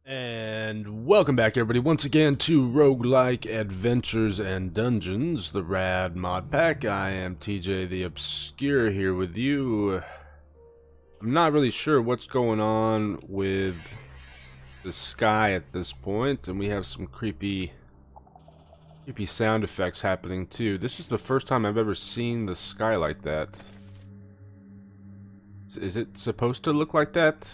And welcome back, everybody, once again to Roguelike Adventures and Dungeons, the R.A.D mod pack. I am TJ the Obscure here with you. I'm not really sure what's going on with the sky at this point, and we have some creepy sound effects happening too. This is the first time I've ever seen the sky like that. Is it supposed to look like that?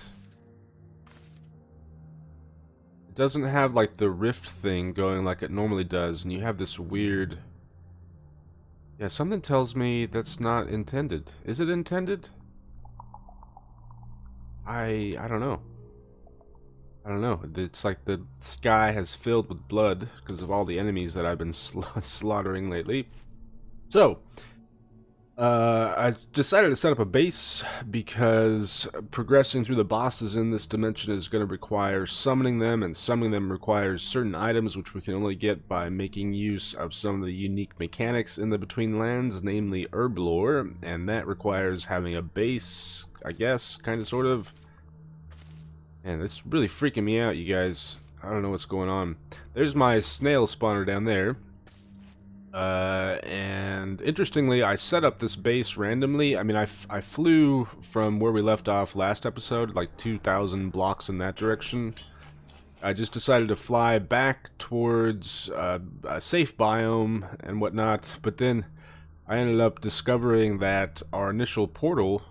It doesn't have like the rift thing going like it normally does, and you have this weird... Yeah, something tells me that's not intended. Is it intended? I don't know. I don't know. It's like the sky has filled with blood because of all the enemies that I've been slaughtering lately. So, I decided to set up a base because progressing through the bosses in this dimension is going to require summoning them, and summoning them requires certain items which we can only get by making use of some of the unique mechanics in the Betweenlands, namely Herblore, and that requires having a base, I guess, kind of, sort of. Man, this is really freaking me out, you guys. I don't know what's going on. There's my snail spawner down there. And interestingly, I set up this base randomly. I mean, I flew from where we left off last episode, like 2,000 blocks in that direction. I just decided to fly back towards a safe biome and whatnot, but then I ended up discovering that our initial portal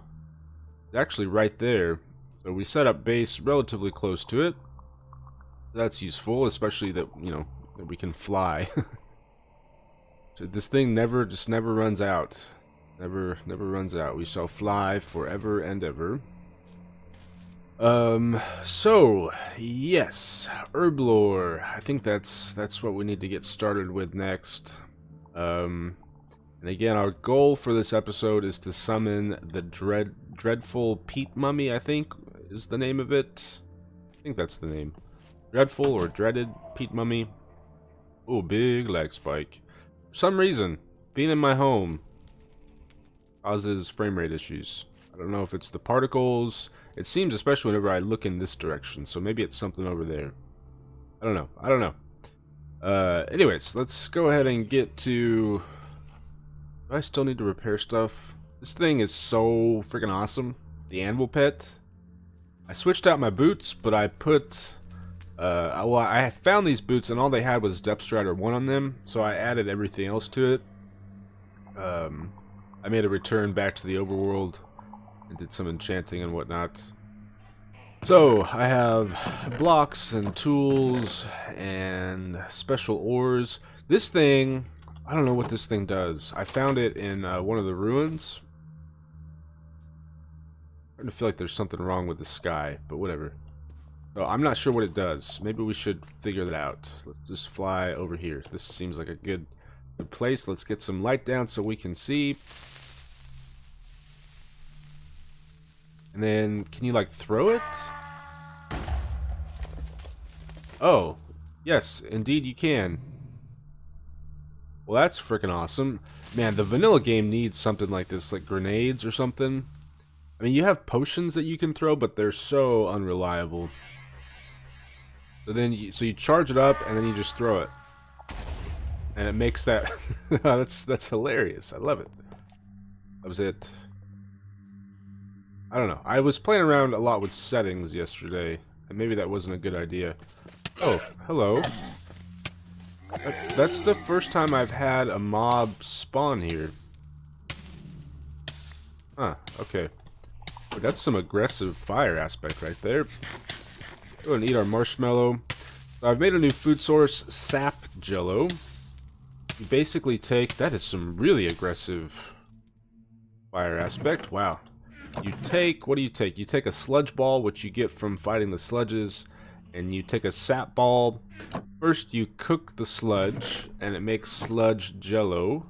is actually right there. So we set up base relatively close to it. That's useful, especially that, you know, that we can fly. So this thing never runs out. Never runs out. We shall fly forever and ever. So yes, Herblore. I think that's what we need to get started with next. And again, our goal for this episode is to summon the dreadful Peat mummy, I think is the name of it. I think that's the name. Dreadful or dreaded Peat mummy. Oh, big lag spike. For some reason, being in my home causes frame rate issues. I don't know if it's the particles. It seems, especially whenever I look in this direction, so maybe it's something over there. I don't know. Anyways, let's go ahead and get to... Do I still need to repair stuff? This thing is so freaking awesome. The anvil pet. I switched out my boots, but I put... well, I found these boots and all they had was Depth Strider 1 on them, so I added everything else to it. I made a return back to the overworld and did some enchanting and whatnot. So, I have blocks and tools and special ores. This thing, I don't know what this thing does. I found it in one of the ruins. I'm starting to feel like there's something wrong with the sky, but whatever. So I'm not sure what it does. Maybe we should figure that out. Let's just fly over here. This seems like a good place. Let's get some light down so we can see. And then, can you like throw it? Oh, yes, indeed you can. Well, that's freaking awesome. Man, the vanilla game needs something like this, like grenades or something. I mean, you have potions that you can throw, but they're so unreliable. So then, you charge it up, and then you just throw it, and it makes that. that's hilarious. I love it. That was it. I don't know. I was playing around a lot with settings yesterday, and maybe that wasn't a good idea. Oh, hello. That's the first time I've had a mob spawn here. Huh. Okay. Oh, that's some aggressive fire aspect right there. Go and eat our marshmallow. So I've made a new food source, sap jello. You basically take... That is some really aggressive fire aspect. Wow. You take... What do you take? You take a sludge ball, which you get from fighting the sludges, and you take a sap ball. First, you cook the sludge, and it makes sludge jello.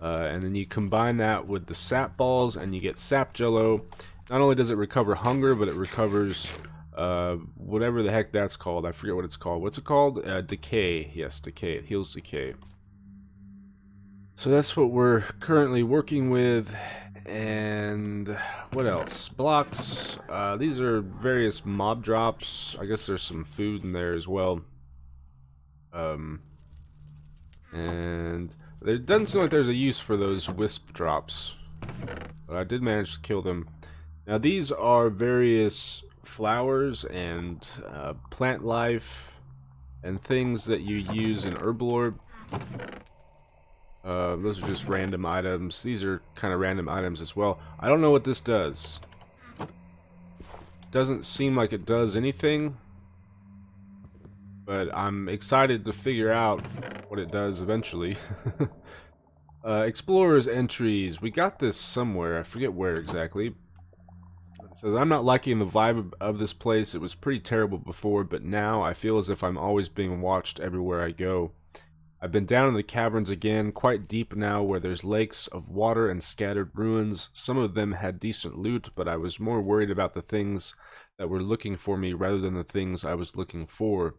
And then you combine that with the sap balls, and you get sap jello. Not only does it recover hunger, but it recovers... whatever the heck that's called. I forget what it's called. What's it called? Decay. Yes, decay. It heals decay. So that's what we're currently working with. And what else? Blocks. These are various mob drops. I guess there's some food in there as well. And it doesn't seem like there's a use for those wisp drops, but I did manage to kill them. Now these are various flowers and plant life and things that you use in Herblore. Those are just random items. These are kind of random items as well. I don't know what this does. Doesn't seem like it does anything, but I'm excited to figure out what it does eventually. Explorer's entries. We got this somewhere. I forget where exactly. It says, I'm not liking the vibe of this place. It was pretty terrible before, but now I feel as if I'm always being watched everywhere I go. I've been down in the caverns again, quite deep now, where there's lakes of water and scattered ruins. Some of them had decent loot, but I was more worried about the things that were looking for me rather than the things I was looking for.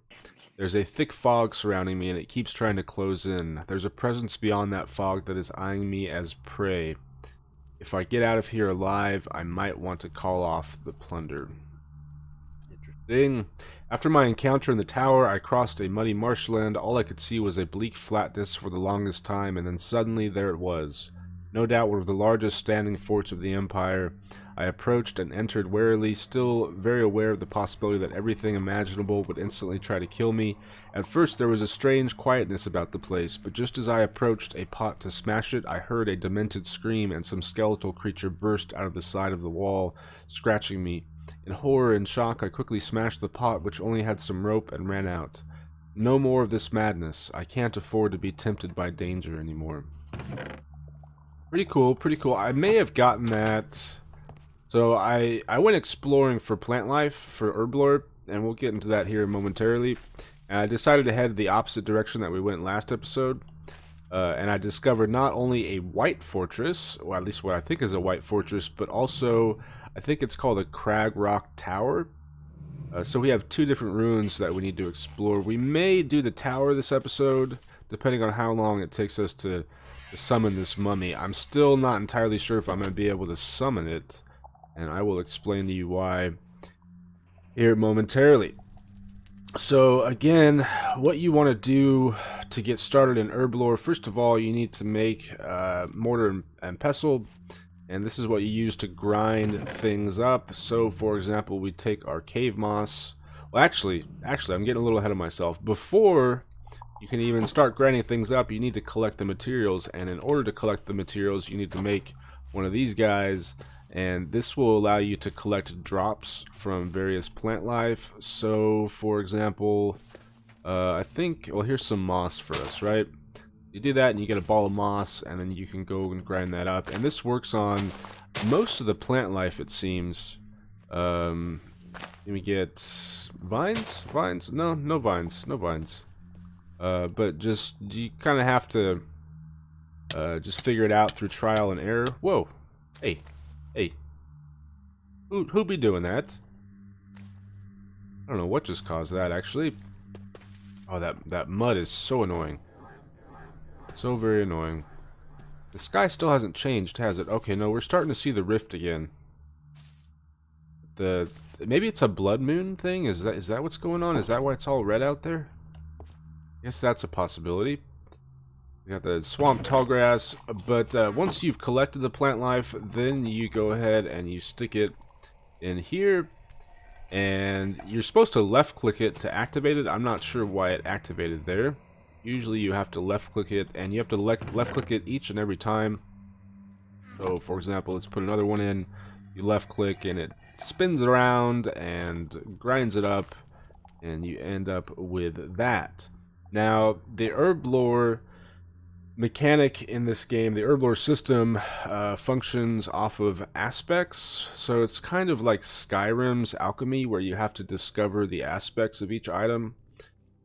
There's a thick fog surrounding me, and it keeps trying to close in. There's a presence beyond that fog that is eyeing me as prey. If I get out of here alive, I might want to call off the plunder. Interesting. After my encounter in the tower, I crossed a muddy marshland. All I could see was a bleak flatness for the longest time, and then suddenly there it was. No doubt one of the largest standing forts of the Empire. I approached and entered warily, still very aware of the possibility that everything imaginable would instantly try to kill me. At first there was a strange quietness about the place, but just as I approached a pot to smash it, I heard a demented scream, and some skeletal creature burst out of the side of the wall, scratching me. In horror and shock, I quickly smashed the pot, which only had some rope, and ran out. No more of this madness. I can't afford to be tempted by danger anymore. Pretty cool, pretty cool. I may have gotten that. So I went exploring for plant life, for Herblore, and we'll get into that here momentarily. And I decided to head the opposite direction that we went last episode. And I discovered not only a white fortress, or at least what I think is a white fortress, but also I think it's called a Crag Rock Tower. So we have two different ruins that we need to explore. We may do the tower this episode, depending on how long it takes us to summon this mummy. I'm still not entirely sure if I'm going to be able to summon it, and I will explain to you why here momentarily. So again, what you want to do to get started in Herblore, first of all, you need to make Mortar and Pestle. And this is what you use to grind things up. So, for example, we take our cave moss. Well, actually, I'm getting a little ahead of myself. Before you can even start grinding things up, you need to collect the materials. And in order to collect the materials, you need to make one of these guys. And this will allow you to collect drops from various plant life. So, for example, I think, well, here's some moss for us, right? You do that and you get a ball of moss, and then you can go and grind that up. And this works on most of the plant life, it seems. Let me get vines? Vines? No, no vines. No vines. But just, you kind of have to just figure it out through trial and error. Whoa. Hey. Hey. Who be doing that? I don't know what just caused that, actually. Oh, that mud is so annoying. So very annoying. The sky still hasn't changed, has it? Okay, no, we're starting to see the rift again. Maybe it's a blood moon thing? Is that what's going on? Is that why it's all red out there? I guess that's a possibility. We got the swamp tallgrass, but once you've collected the plant life, then you go ahead and you stick it in here, and you're supposed to left click it to activate it. I'm not sure why it activated there. Usually you have to left click it, and you have to left click it each and every time. So for example, let's put another one in. You left click and it spins around and grinds it up, and you end up with that. Now the Herblore mechanic in this game, the Herblore system, functions off of aspects. So it's kind of like Skyrim's alchemy, where you have to discover the aspects of each item.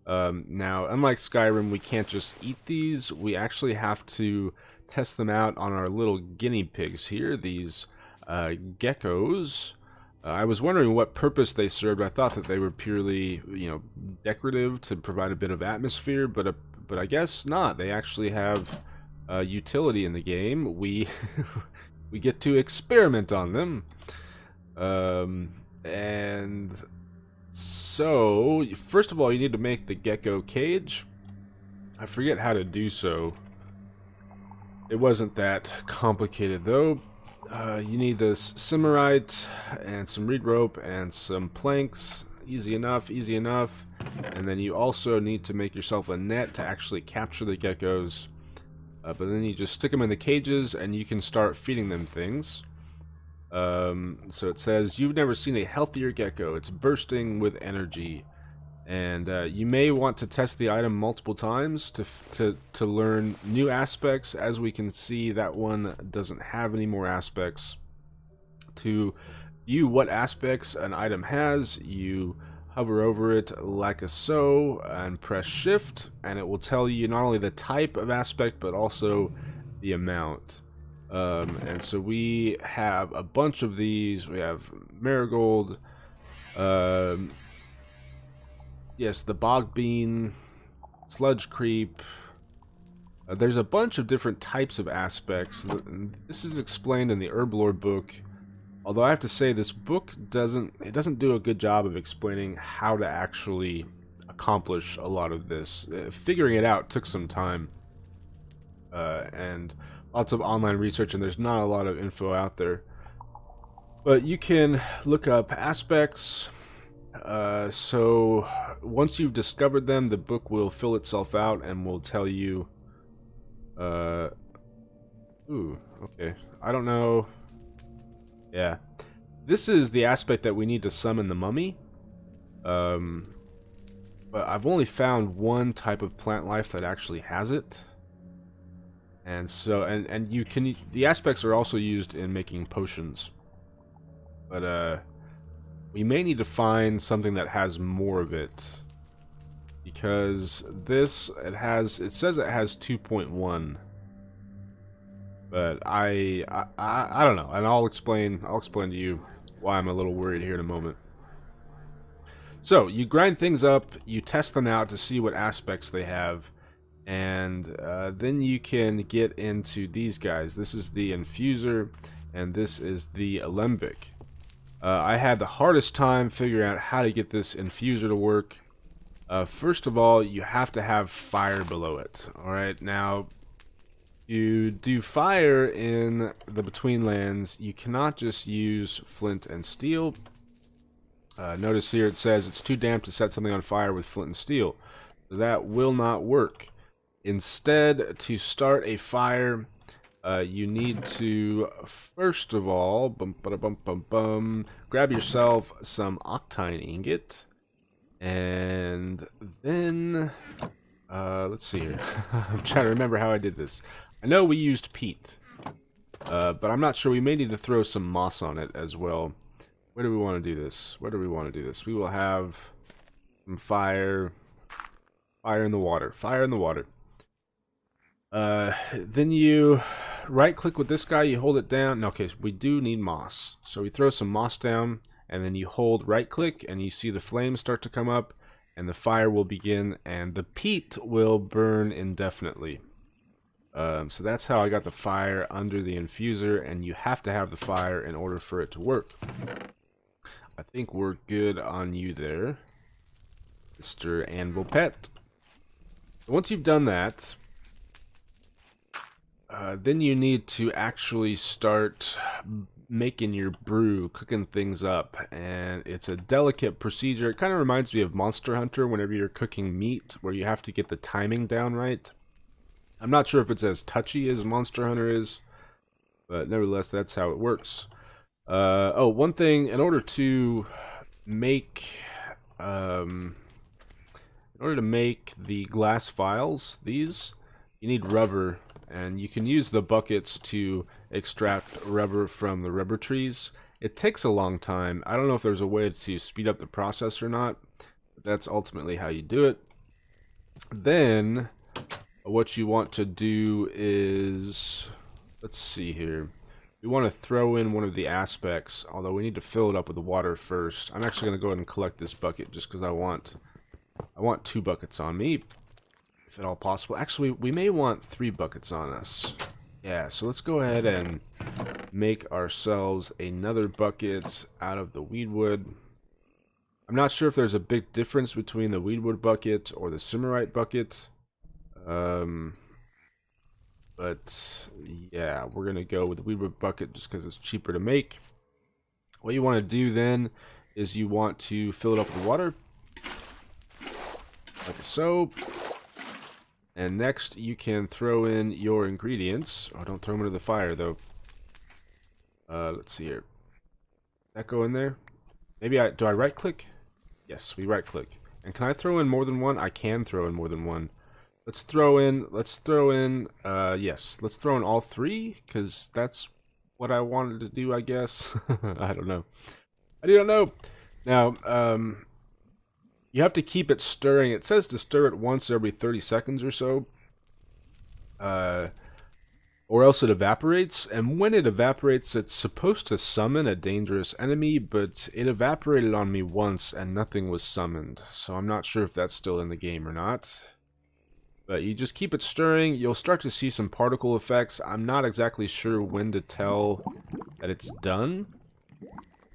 Now, unlike Skyrim, we can't just eat these. We actually have to test them out on our little guinea pigs here, these geckos. I was wondering what purpose they served. I thought that they were purely, decorative to provide a bit of atmosphere, but I guess not. They actually have utility in the game. We we get to experiment on them. And so, first of all, you need to make the gecko cage. I forget how to do so. It wasn't that complicated, though. You need this simmerite and some reed rope and some planks. Easy enough, easy enough. And then you also need to make yourself a net to actually capture the geckos. But then you just stick them in the cages and you can start feeding them things. So it says, you've never seen a healthier gecko. It's bursting with energy. And you may want to test the item multiple times to learn new aspects. As we can see, that one doesn't have any more aspects. To view what aspects an item has, you hover over it like a so and press shift, and it will tell you not only the type of aspect but also the amount. And so we have a bunch of these. We have marigold, yes, the bog bean, sludge creep. There's a bunch of different types of aspects. This is explained in the Herblore book. Although I have to say, this book doesn't do a good job of explaining how to actually accomplish a lot of this. Figuring it out took some time, and lots of online research, and there's not a lot of info out there. But you can look up aspects. So once you've discovered them, the book will fill itself out and will tell you. Ooh, okay. I don't know. Yeah, this is the aspect that we need to summon the mummy. But I've only found one type of plant life that actually has it. And so, and you can, the aspects are also used in making potions. But we may need to find something that has more of it, because this, it says it has 2.1. But I don't know, and I'll explain to you why I'm a little worried here in a moment. So you grind things up, you test them out to see what aspects they have, and then you can get into these guys. This is the Infuser, and this is the Alembic. I had the hardest time figuring out how to get this Infuser to work. First of all, you have to have fire below it. Alright, now, you do fire in the Betweenlands, you cannot just use flint and steel. Notice here it says it's too damp to set something on fire with flint and steel. That will not work. Instead, to start a fire, you need to, first of all, grab yourself some octine ingot, and then, let's see here. I'm trying to remember how I did this. I know we used peat, but I'm not sure. We may need to throw some moss on it as well. Where do we want to do this? Where do we want to do this? We will have some fire in the water. Fire in the water. Then you right-click with this guy. You hold it down. No, okay, we do need moss. So we throw some moss down, and then you hold right-click, and you see the flames start to come up, and the fire will begin, and the peat will burn indefinitely. So that's how I got the fire under the Infuser, and you have to have the fire in order for it to work. I think we're good on you there, Mr. Anvil Pet. Once you've done that, then you need to actually start making your brew, cooking things up, and it's a delicate procedure. It kind of reminds me of Monster Hunter whenever you're cooking meat, where you have to get the timing down right. I'm not sure if it's as touchy as Monster Hunter is, but nevertheless, that's how it works. Oh, one thing, in order to make the glass vials, these, you need rubber, and you can use the buckets to extract rubber from the rubber trees. It takes a long time. I don't know if there's a way to speed up the process or not, but that's ultimately how you do it. Then what you want to do is, let's see here. We want to throw in one of the aspects, although we need to fill it up with the water first. I'm actually going to go ahead and collect this bucket just because I want 2 buckets on me, if at all possible. Actually, we may want 3 buckets on us. Yeah, so let's go ahead and make ourselves another bucket out of the weedwood. I'm not sure if there's a big difference between the weedwood bucket or the Simmerite bucket. But yeah, we're going to go with the weedwood bucket just because it's cheaper to make. What you want to do then is you want to fill it up with water, like so. And next you can throw in your ingredients. Oh, don't throw them into the fire though. Let's see here. That go in there? Maybe do I right click? Yes, we right click. And can I throw in more than one? I can throw in more than one. Let's throw in, yes, let's throw in all three, because that's what I wanted to do, I guess. I don't know. I don't know. Now, you have to keep it stirring. It says to stir it once every 30 seconds or so. Or else it evaporates, and when it evaporates, it's supposed to summon a dangerous enemy, but it evaporated on me once and nothing was summoned, so I'm not sure if that's still in the game or not. But you just keep it stirring, you'll start to see some particle effects. I'm not exactly sure when to tell that it's done.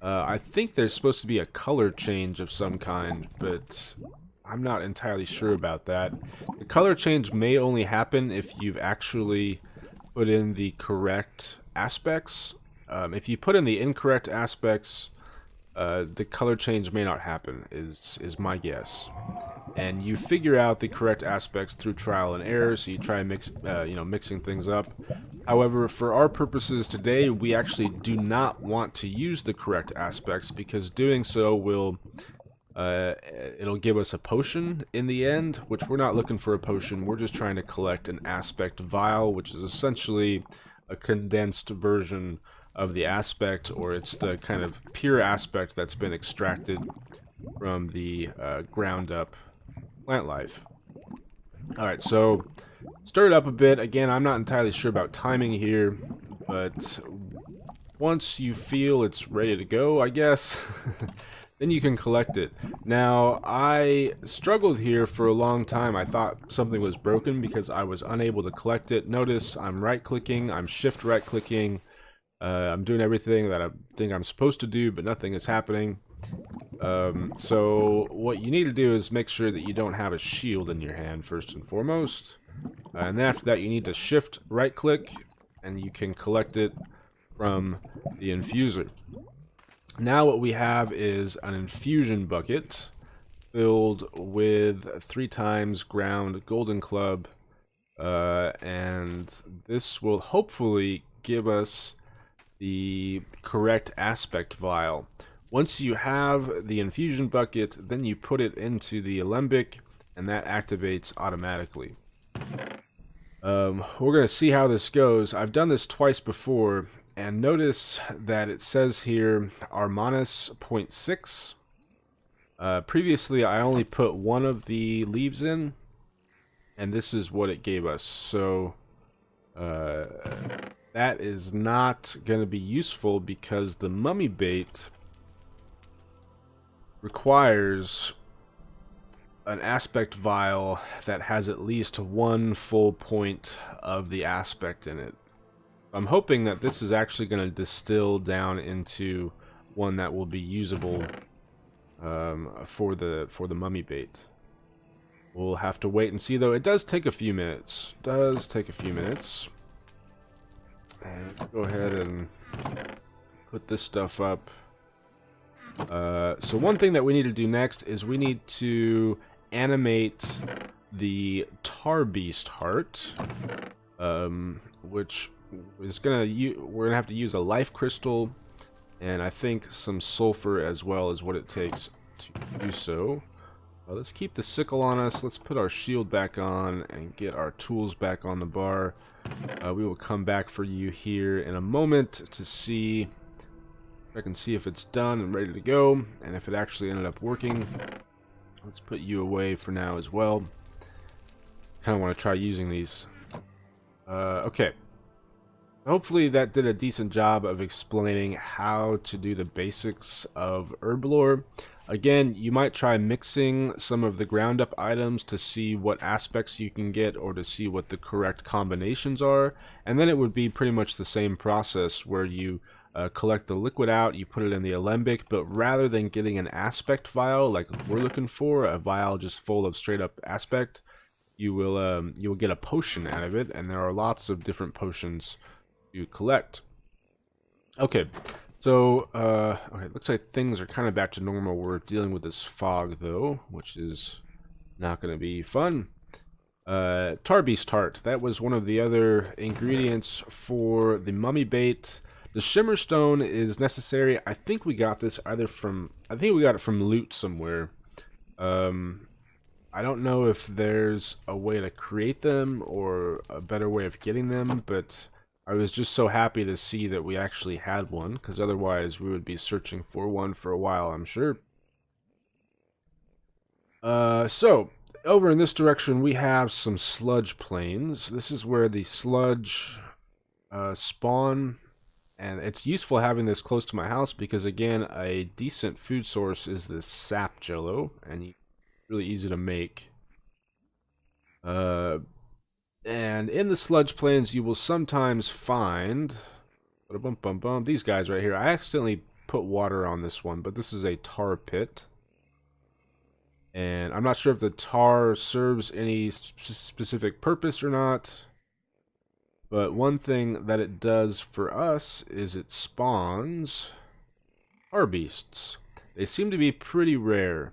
I think there's supposed to be a color change of some kind, but I'm not entirely sure about that. The color change may only happen if you've actually put in the correct aspects. If you put in the incorrect aspects, the color change may not happen, is my guess. And you figure out the correct aspects through trial and error, so you try mixing things up. However, for our purposes today, we actually do not want to use the correct aspects, because doing so will it'll give us a potion in the end, which we're not looking for a potion. We're just trying to collect an aspect vial, which is essentially a condensed version of the aspect, or it's the kind of pure aspect that's been extracted from the ground up plant life. Alright, so stir it up a bit. Again, I'm not entirely sure about timing here, but once you feel it's ready to go, I guess, then you can collect it. Now, I struggled here for a long time. I thought something was broken because I was unable to collect it. Notice I'm right-clicking, I'm shift right-clicking, I'm doing everything that I think I'm supposed to do, but nothing is happening. So what you need to do is make sure that you don't have a shield in your hand first and foremost. And then after that you need to shift right-click, and you can collect it from the infuser. Now what we have is an infusion bucket filled with 3 times ground golden club, and this will hopefully give us the correct aspect vial. Once you have the infusion bucket, then you put it into the alembic, and that activates automatically. We're going to see how this goes. I've done this twice before, and notice that it says here Armanis 0.6. Previously I only put one of the leaves in, and this is what it gave us. So that is not going to be useful, because the mummy bait requires an aspect vial that has at least 1 full point of the aspect in it. I'm hoping that this is actually going to distill down into one that will be usable for the mummy bait. We'll have to wait and see, though. It does take a few minutes. And go ahead and put this stuff up. So one thing that we need to do next is we need to animate the tar beast heart, which is we're gonna have to use a life crystal, and I think some sulfur as well is what it takes to do so. Let's keep the sickle on us. Let's put our shield back on and get our tools back on the bar. We will come back for you here in a moment to see. I can see if it's done and ready to go, and if it actually ended up working. Let's put you away for now as well. Kind of want to try using these. Okay. Hopefully that did a decent job of explaining how to do the basics of Herblore. Again, you might try mixing some of the ground up items to see what aspects you can get or to see what the correct combinations are, and then it would be pretty much the same process where you collect the liquid out, you put it in the alembic, but rather than getting an aspect vial like we're looking for, a vial just full of straight up aspect, you will get a potion out of it, and there are lots of different potions you collect. Okay, so okay, looks like things are kind of back to normal. We're dealing with this fog though, which is not going to be fun. Tar beast tart. That was one of the other ingredients for the mummy bait. The shimmer stone is necessary. I think we got this either from, I think we got it from loot somewhere. I don't know if there's a way to create them or a better way of getting them, but I was just so happy to see that we actually had one, because otherwise we would be searching for one for a while, I'm sure. So, over in this direction we have some sludge plains. This is where the sludge spawn, and it's useful having this close to my house because, again, a decent food source is this sap jello, and really easy to make. And in the sludge plains, you will sometimes find these guys right here. I accidentally put water on this one, but this is a tar pit. And I'm not sure if the tar serves any specific purpose or not. But one thing that it does for us is it spawns tar beasts. They seem to be pretty rare.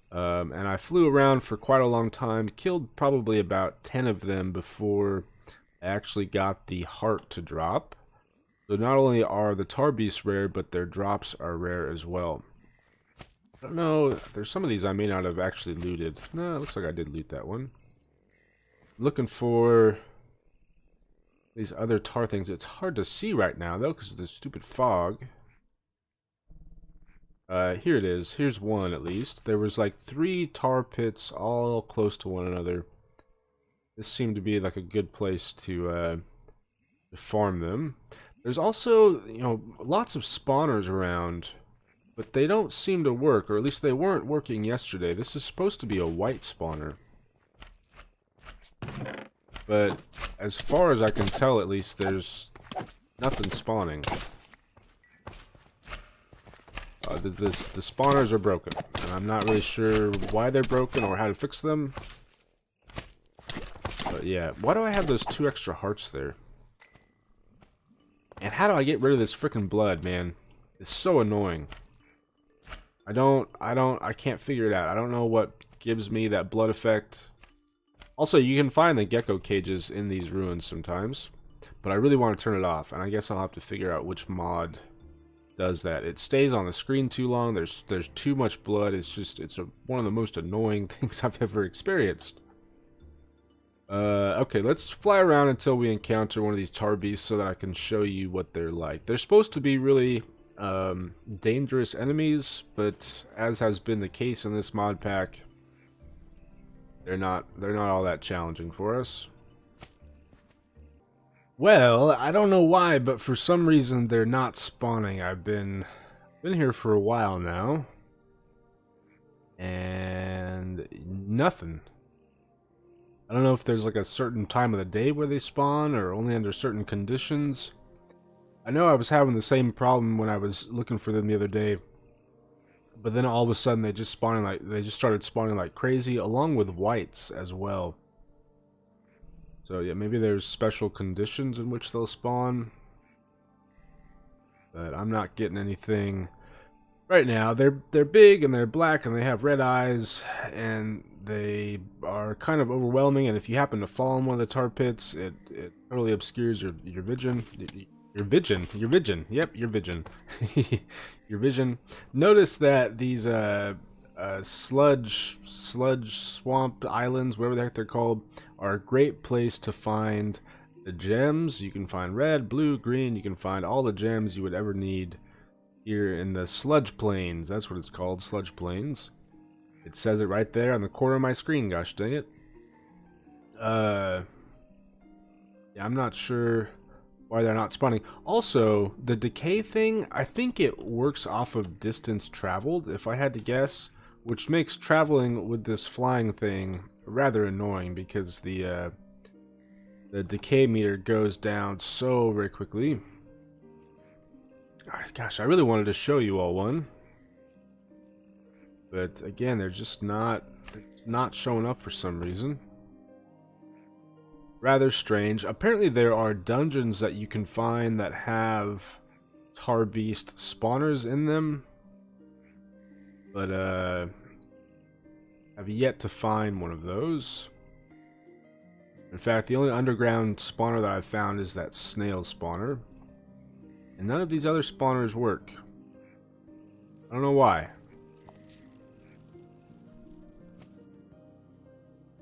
And I flew around for quite a long time, killed probably about 10 of them before I actually got the heart to drop. So not only are the tar beasts rare, but their drops are rare as well. I don't know, there's some of these I may not have actually looted. No, it looks like I did loot that one. Looking for these other tar things. It's hard to see right now, though, because of this stupid fog. Here it is. Here's one, at least. There was like 3 tar pits all close to one another. This seemed to be like a good place to farm them. There's also, you know, lots of spawners around, but they don't seem to work, or at least they weren't working yesterday. This is supposed to be a white spawner. But as far as I can tell, at least, there's nothing spawning. The spawners are broken, and I'm not really sure why they're broken or how to fix them. But yeah, why do I have those 2 extra hearts there? And how do I get rid of this freaking blood, man? It's so annoying. I can't figure it out. I don't know what gives me that blood effect. Also, you can find the gecko cages in these ruins sometimes, but I really want to turn it off, and I guess I'll have to figure out which mod does that. It stays on the screen too long. There's too much blood. It's one of the most annoying things I've ever experienced. Okay, let's fly around until we encounter one of these tar beasts so that I can show you what they're like. They're supposed to be really dangerous enemies, but as has been the case in this mod pack, they're not all that challenging for us. Well, I don't know why, but for some reason they're not spawning. I've been here for a while now, and nothing. I don't know if there's like a certain time of the day where they spawn, or only under certain conditions. I know I was having the same problem when I was looking for them the other day, but then all of a sudden they just started spawning like crazy, along with whites as well. So yeah, maybe there's special conditions in which they'll spawn, but I'm not getting anything right now. They're big and they're black and they have red eyes and they are kind of overwhelming. And if you happen to fall in one of the tar pits, it totally obscures your vision. Your vision. Yep, your vision. Your vision. Notice that these sludge swamp islands, whatever the heck they're called, are a great place to find the gems. You can find red, blue, green. You can find all the gems you would ever need here in the sludge plains. That's what it's called, sludge plains. It says it right there on the corner of my screen, gosh dang it. Yeah, I'm not sure why they're not spawning. Also, the decay thing, I think it works off of distance traveled, if I had to guess, which makes traveling with this flying thing rather annoying because the decay meter goes down so very quickly. Gosh, I really wanted to show you all one. But again, they're just not showing up for some reason. Rather strange. Apparently there are dungeons that you can find that have tar beast spawners in them. But I've yet to find one of those. In fact, the only underground spawner that I've found is that snail spawner. And none of these other spawners work. I don't know why.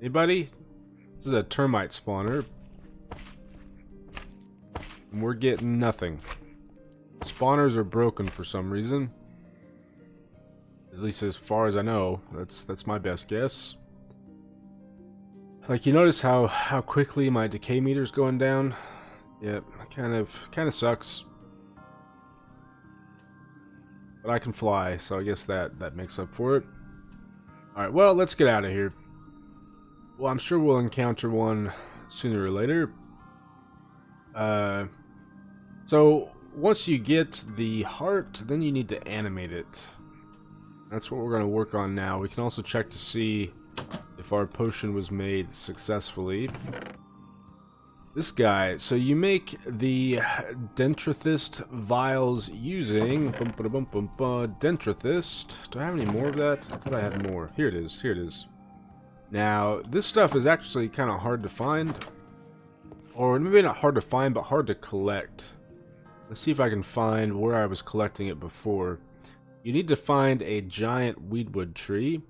Anybody? This is a termite spawner. And we're getting nothing. Spawners are broken for some reason. At least as far as I know. That's my best guess. Like, you notice how quickly my decay meter's going down? Yep, kind of sucks. But I can fly, so I guess that makes up for it. Alright, well, let's get out of here. Well, I'm sure we'll encounter one sooner or later. So, once you get the heart, then you need to animate it. That's what we're going to work on now. We can also check to see if our potion was made successfully. This guy, so you make the Dentrithist vials using Dentrithist. Do I have any more of that? I thought I had more. Here it is, here it is. Now, this stuff is actually kind of hard to find. Or maybe not hard to find, but hard to collect. Let's see if I can find where I was collecting it before. You need to find a giant weedwood tree.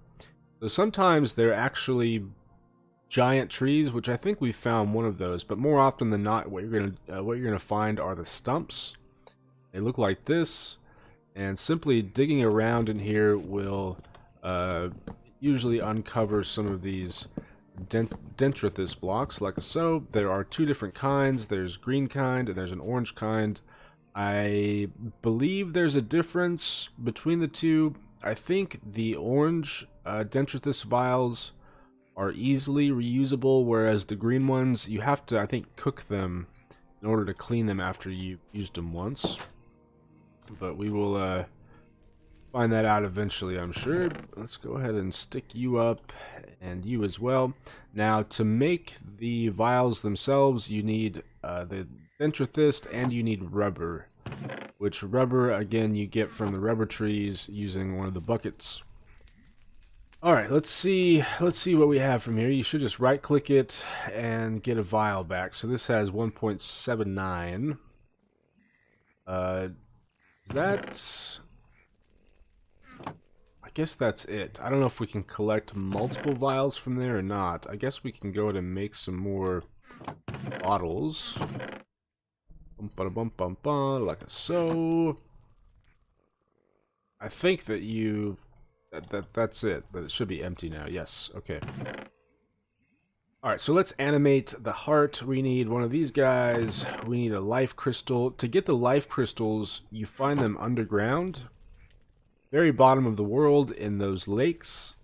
So sometimes they're actually giant trees, which I think we found one of those, but more often than not, what you're gonna find are the stumps. They look like this, and simply digging around in here will usually uncover some of these Dentrithist blocks, like so. There are two different kinds. There's green kind and there's an orange kind. I believe there's a difference between the two. I think the orange Dentrithist vials are easily reusable, whereas the green ones, you have to, I think, cook them in order to clean them after you've used them once. But we will find that out eventually, I'm sure. Let's go ahead and stick you up, and you as well. Now, to make the vials themselves, you need the Dentrithist, and you need rubber. Which rubber, again, you get from the rubber trees using one of the buckets. Alright, let's see what we have from here. You should just right-click it and get a vial back. So this has 1.79. Is that... I guess that's it. I don't know if we can collect multiple vials from there or not. I guess we can go ahead and make some more bottles. Like so. I think that you... That's it. That it should be empty now. Yes. Okay. Alright, so let's animate the heart. We need one of these guys. We need a life crystal. To get the life crystals, you find them underground. Very bottom of the world in those lakes.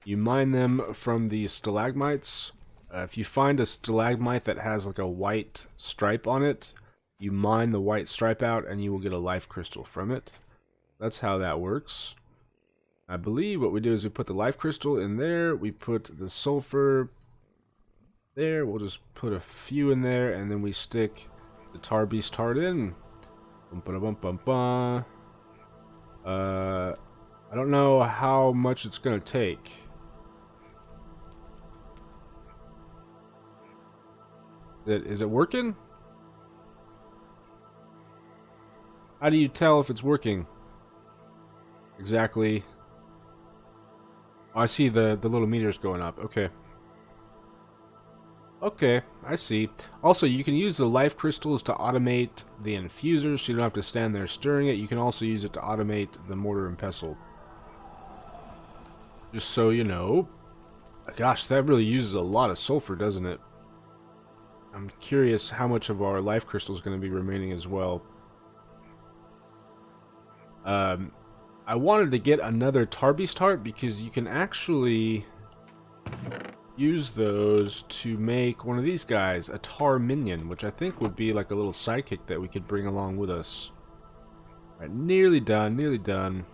You mine them from the stalagmites. If you find a stalagmite that has like a white stripe on it, you mine the white stripe out and you will get a life crystal from it. That's how that works. I believe what we do is we put the life crystal in there, we put the sulfur there, we'll just put a few in there, and then we stick the tar beast heart in. I don't know how much it's gonna take. Is it working? How do you tell if it's working? Exactly. Oh, I see the little meters going up. Okay. Okay, I see. Also, you can use the life crystals to automate the infusers, so you don't have to stand there stirring it. You can also use it to automate the mortar and pestle. Just so you know. Gosh, that really uses a lot of sulfur, doesn't it? I'm curious how much of our life crystal is going to be remaining as well. I wanted to get another tar beast heart because you can actually use those to make one of these guys, a tar minion, which I think would be like a little sidekick that we could bring along with us. Alright, nearly done, nearly done.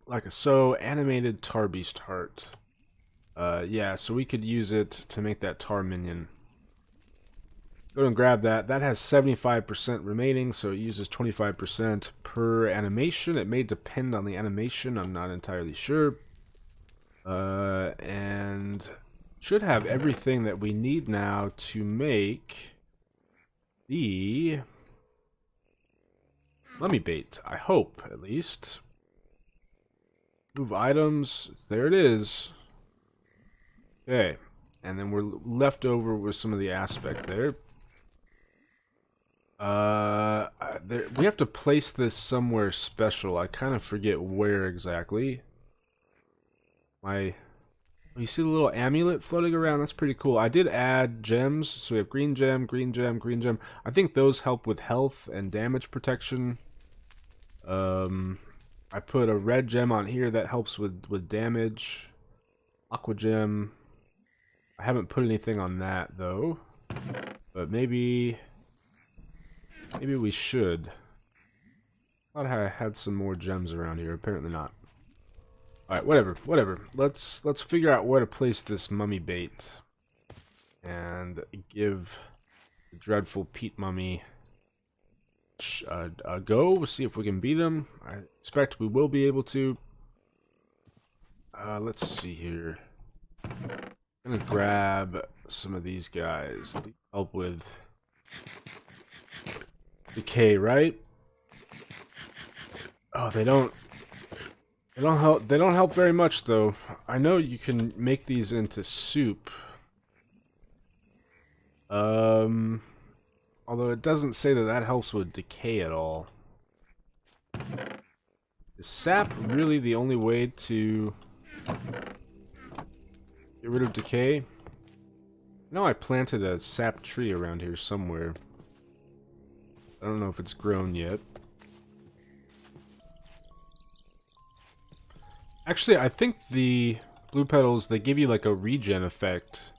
Like a so animated tar beast heart. Yeah, so we could use it to make that tar minion. Go ahead and grab that. That has 75% remaining, so it uses 25% per animation. It may depend on the animation, I'm not entirely sure. And should have everything that we need now to make the mummy bait. I hope, at least. Move items. There it is. Okay. And then we're left over with some of the aspect there. We have to place this somewhere special. I kind of forget where exactly. You see the little amulet floating around? That's pretty cool. I did add gems, so we have green gem, green gem, green gem. I think those help with health and damage protection. I put a red gem on here that helps with damage. Aqua gem. I haven't put anything on that though, but maybe we should. I thought I had some more gems around here. Apparently not. Alright, whatever. Let's figure out where to place this mummy bait. And give the dreadful Peat mummy a go. We'll see if we can beat him. I expect we will be able to. Let's see here. I'm gonna grab some of these guys. Help with decay, right? Oh, they don't help. They don't help very much, though. I know you can make these into soup. Although it doesn't say that helps with decay at all. Is sap really the only way to get rid of decay? I know I planted a sap tree around here somewhere. I don't know if it's grown yet. Actually, I think the blue petals, they give you like a regen effect.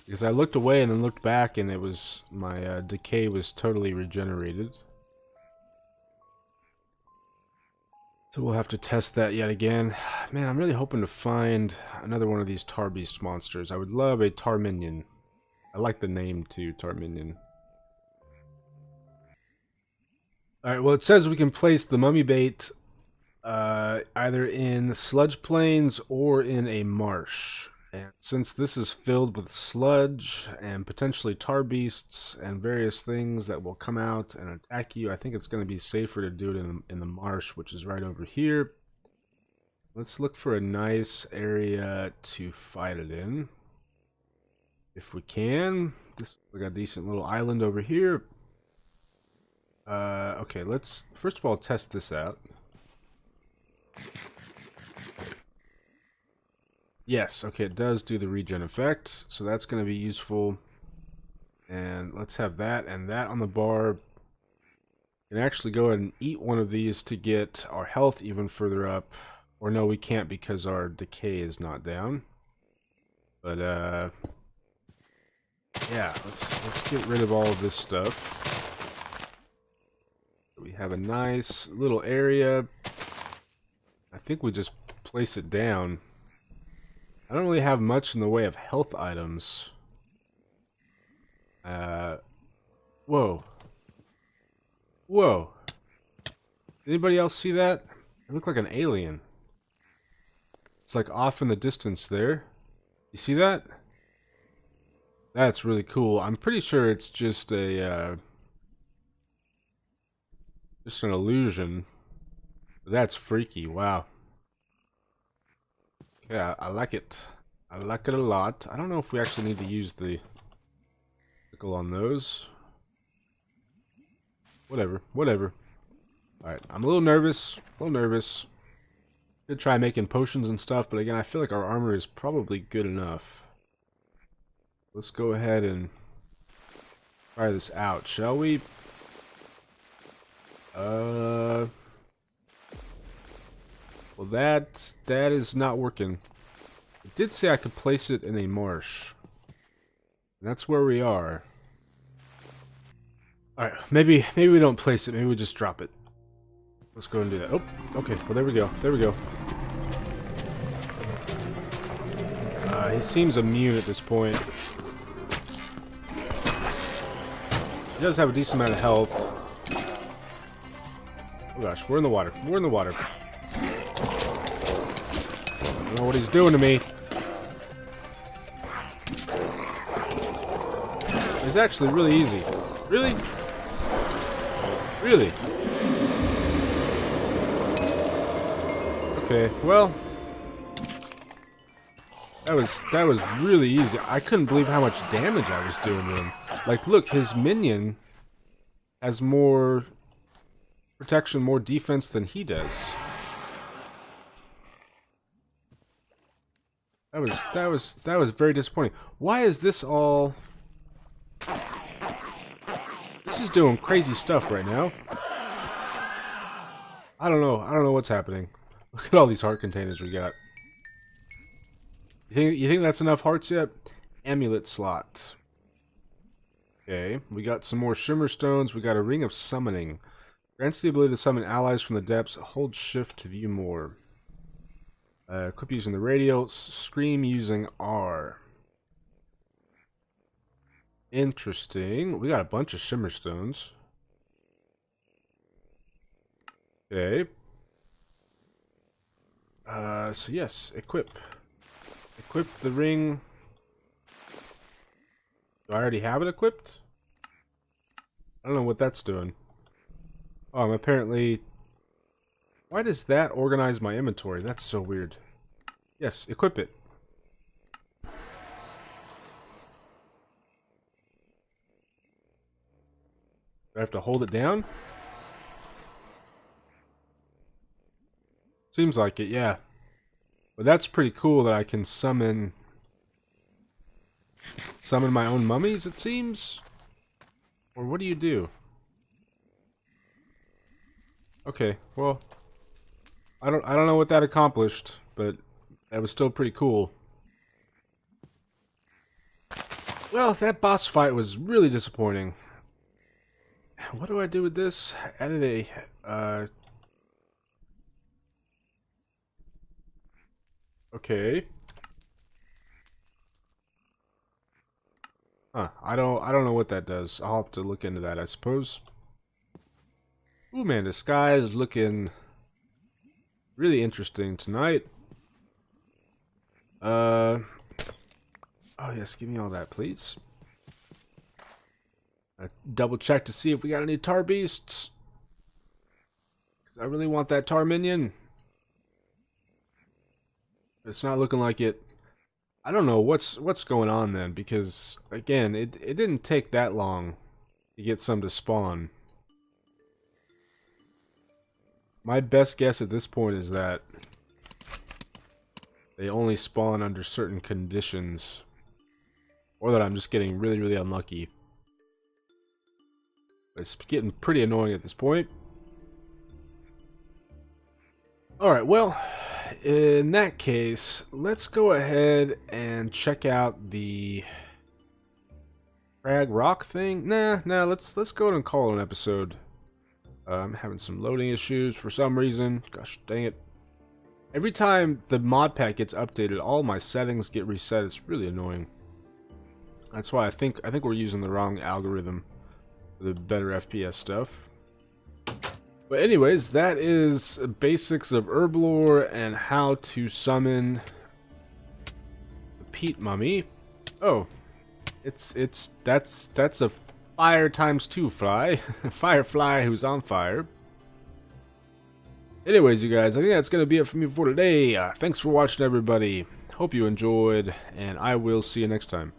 Because I looked away and then looked back and it was, my decay was totally regenerated. So we'll have to test that yet again. Man, I'm really hoping to find another one of these tar beast monsters. I would love a tar minion. I like the name too, tar minion. Alright, well it says we can place the mummy bait either in sludge plains or in a marsh. And since this is filled with sludge and potentially tar beasts and various things that will come out and attack you, I think it's going to be safer to do it in the marsh, which is right over here. Let's look for a nice area to fight it in. If we can. We got a decent little island over here. Okay, let's first of all test this out. Yes, okay, it does do the regen effect, so that's going to be useful. And let's have that and that on the bar. We can actually go ahead and eat one of these to get our health even further up. Or no, we can't because our decay is not down. But, yeah, let's get rid of all of this stuff. We have a nice little area. I think we just place it down. I don't really have much in the way of health items. Whoa. Whoa. Did anybody else see that? It looked like an alien. It's like off in the distance there. You see that? That's really cool. I'm pretty sure it's just a, just an illusion. That's freaky, wow. Yeah, I like it. I like it a lot. I don't know if we actually need to use the pickle on those. Whatever. Alright, I'm a little nervous. Could try making potions and stuff, but again, I feel like our armor is probably good enough. Let's go ahead and try this out, shall we? Well, that is not working. It did say I could place it in a marsh. And that's where we are. Alright, maybe we don't place it, maybe we just drop it. Let's go and do that. Oh, okay, well there we go. There we go. He seems immune at this point. He does have a decent amount of health. Oh gosh, we're in the water. We're in the water. I don't know what he's doing to me. It's actually really easy. Really? Really? Okay, well, that was really easy. I couldn't believe how much damage I was doing to him. Like, look, his minion has more protection, more defense than he does. That was very disappointing. Why is this all? This is doing crazy stuff right now. I don't know what's happening. Look at all these heart containers we got. You think that's enough hearts yet? Amulet slot. Okay, we got some more shimmer stones. We got a ring of summoning. Grants the ability to summon allies from the depths. Hold shift to view more. Equip using the radio. Scream using R. Interesting. We got a bunch of shimmer stones. Okay. So yes, equip. Equip the ring. Do I already have it equipped? I don't know what that's doing. Oh, I'm apparently... Why does that organize my inventory? That's so weird. Yes, equip it. Do I have to hold it down? Seems like it, yeah. But that's pretty cool that I can summon my own mummies, it seems? Or what do you do? Okay, well, I don't know what that accomplished, but that was still pretty cool. Well, that boss fight was really disappointing. What do I do with this? Added a okay. Huh, I don't know what that does. I'll have to look into that, I suppose. Ooh man, the sky is looking really interesting tonight. Oh yes, give me all that, please. Double check to see if we got any tar beasts. Because I really want that tar minion. It's not looking like it. I don't know what's going on then, because again, it didn't take that long to get some to spawn. My best guess at this point is that they only spawn under certain conditions, or that I'm just getting really, really unlucky. It's getting pretty annoying at this point. Alright, well, in that case, let's go ahead and check out the crag rock thing. Nah, let's go ahead and call it an episode. I'm having some loading issues for some reason. Gosh dang it. Every time the mod pack gets updated, all my settings get reset. It's really annoying. That's why I think we're using the wrong algorithm for the better FPS stuff. But anyways, that is basics of Herblore and how to summon the Peat mummy. Oh, that's a fire times 2 fly. Firefly who's on fire. Anyways, you guys, I think that's gonna be it for me for today. Thanks for watching, everybody. Hope you enjoyed, and I will see you next time.